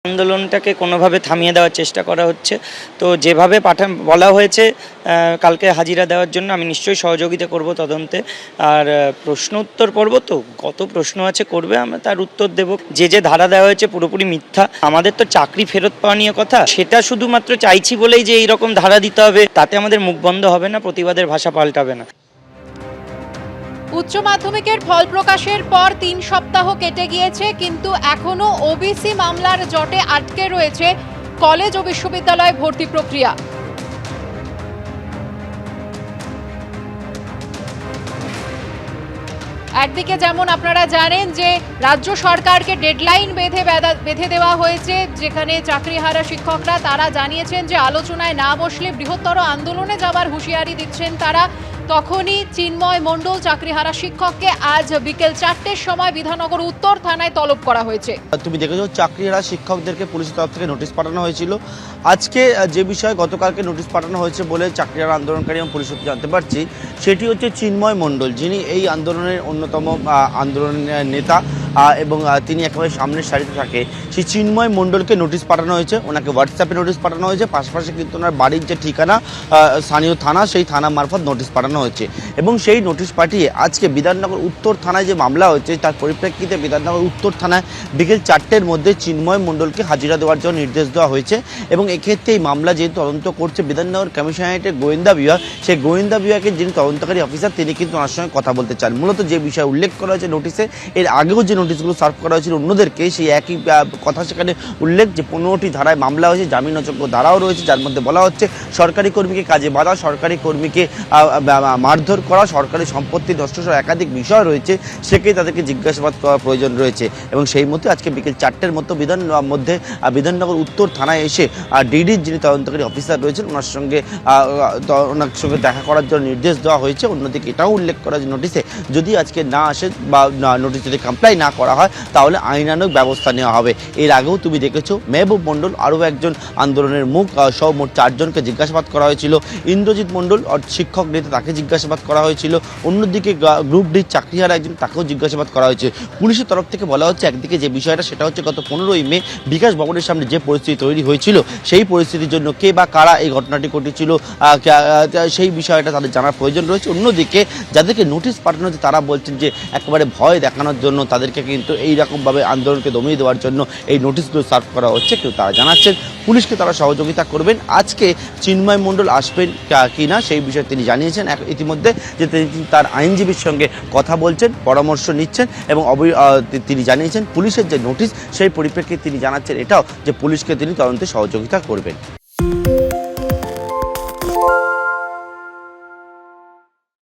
আন্দোলনটাকে কোনোভাবে থামিয়ে দেওয়ার চেষ্টা করা হচ্ছে। তো যেভাবে বলা হয়েছে কালকে হাজিরা দেওয়ার জন্য, আমি নিশ্চয়ই সহযোগিতা করব তদন্তে। আর প্রশ্ন উত্তর পর্ব তো কত প্রশ্ন আছে করবে, আমরা তার উত্তর দেব। যে ধারা দেওয়া হয়েছে পুরোপুরি মিথ্যা। আমাদের তো চাকরি ফেরত পাওয়া নিয়ে কথা, সেটা শুধুমাত্র চাইছি বলেই যে এইরকম ধারা দিতে হবে, তাতে আমাদের মুখ বন্ধ হবে না, প্রতিবাদের ভাষা পাল্টাবে না। উচ্চ মাধ্যমিকের ফল প্রকাশের পর ৩ সপ্তাহ কেটে গিয়েছে, কিন্তু এখনো ওবিসি মামলার জটে আটকে রয়েছে কলেজ ও বিশ্ববিদ্যালয় ভর্তি প্রক্রিয়া। একদিকে যেমন আপনারা জানেন যে রাজ্য সরকারকে ডেডলাইন বেঁধে দেওয়া হয়েছে, যেখানে চাকরিহারা শিক্ষকরা তারা জানিয়েছেন যে আলোচনায় না বসলে বৃহত্তর আন্দোলনে যাবার হুঁশিয়ারি দিচ্ছেন তারা। তখনই চিন্ময় মণ্ডল চাকরিহারা শিক্ষককে আজ বিকেল 4টের সময় বিধাননগর উত্তর থানায় তলব করা হয়েছে। তুমি দেখেছো চাকরিহারা শিক্ষকদেরকে পুলিশের তরফ থেকে নোটিশ পাঠানো হয়েছিল। আজকে যে বিষয়ে গতকালকে নোটিশ পাঠানো হয়েছে বলে চাকরিহারা আন্দোলনকারী এবং পুলিশ সূত্রে জানতে পারছি, সেটি হচ্ছে চিন্ময় মণ্ডল, যিনি এই আন্দোলনের অন্যতম আন্দোলনের নেতা এবং তিনি একেবারে সামনের সারিতে থাকে। সেই চিন্ময় মণ্ডলকে নোটিশ পাঠানো হয়েছে, ওনাকে হোয়াটসঅ্যাপে নোটিশ পাঠানো হয়েছে, পাশাপাশি কিন্তু ওনার বাড়ির যে ঠিকানা স্থানীয় থানা, সেই থানা মারফত নোটিশ পাঠানো হয়েছে। এবং সেই নোটিশ পাঠিয়ে আজকে বিধাননগর উত্তর থানায় যে মামলা হয়েছে, তার পরিপ্রেক্ষিতে বিধাননগর উত্তর থানায় বিকেল 4টের মধ্যে চিন্ময় মণ্ডলকে হাজিরা দেওয়ার জন্য নির্দেশ দেওয়া হয়েছে। এবং এক্ষেত্রে এই মামলা যেহেতু তদন্ত করছে বিধাননগর কমিশনারেটের গোয়েন্দা বিভাগ, সেই গোয়েন্দা বিভাগের যিনি তদন্তকারী অফিসার, তিনি কিন্তু ওনার সঙ্গে কথা বলতে চান। মূলত যে বিষয় উল্লেখ করা হয়েছে নোটিশে, এর আগেও যে নোটিশগুলো সার্ভ করা হয়েছিল অন্যদেরকে, সেই একই কথা সেখানে উল্লেখ যে 15টি ধারায় মামলা হয়েছে, জামিনযোগ্য ধারাও রয়েছে, যার মধ্যে বলা হচ্ছে সরকারি কর্মীকে কাজে বাধা, সরকারি কর্মীকে মারধর করা, সরকারি সম্পত্তি নষ্ট সহ একাধিক বিষয় রয়েছে, সেকেই তাদেরকে জিজ্ঞাসাবাদ করার প্রয়োজন রয়েছে। এবং সেই মধ্যে আজকে বিকেল 4টের মতো বিধাননগর উত্তর থানায় এসে ডিডির যিনি তদন্তকারী অফিসার রয়েছেন, ওনার সঙ্গে দেখা করার জন্য নির্দেশ দেওয়া হয়েছে। অন্যদিকে এটাও উল্লেখ করা যে নোটিশে যদি আজকে না আসে বা নোটিশ যদি কমপ্লাই না করা হয়, তাহলে আইনানুগ ব্যবস্থা নেওয়া হবে। এর আগেও তুমি দেখেছো মেহবুব মণ্ডল আরও একজন আন্দোলনের মুখ সহ মোট 4 জনকে জিজ্ঞাসাবাদ করা হয়েছিল। ইন্দ্রজিৎ মণ্ডল শিক্ষক নেতা, তাকে জিজ্ঞাসাবাদ করা হয়েছিল। অন্যদিকে গ্রুপ ডি চাকরিহারা একজন, তাকেও জিজ্ঞাসাবাদ করা হয়েছে। পুলিশের তরফ থেকে বলা হচ্ছে একদিকে যে বিষয়টা, সেটা হচ্ছে গত 15ই মে বিকাশ ভবনের সামনে যে পরিস্থিতি তৈরি হয়েছিল, সেই পরিস্থিতির জন্য কে বা কারা এই ঘটনাটি ঘটেছিল সেই বিষয়টা তাদের জানার প্রয়োজন রয়েছে। অন্যদিকে যাদেরকে নোটিশ পাঠানো হচ্ছে, তারা বলছেন যে একেবারে ভয় দেখানোর জন্য তাদেরকে কিন্তু এইরকমভাবে আন্দোলনকে দমিয়ে দেওয়ার জন্য এই নোটিশগুলো সার্ভ করা হচ্ছে। কেউ তারা জানাচ্ছেন পুলিশকে তারা সহযোগিতা করবেন। আজকে চিন্ময় মণ্ডল আসবেন কি না সেই বিষয়ে তিনি জানিয়েছেন ইতিমধ্যে যে তিনি তার আইনজীবীর সঙ্গে কথা বলছেন, পরামর্শ নিচ্ছেন এবং তিনি জানিয়েছেন পুলিশের যে নোটিশ, সেই পরিপ্রেক্ষিতে তিনি জানাচ্ছেন এটাও যে পুলিশকে তিনি তদন্তে সহযোগিতা করবেন।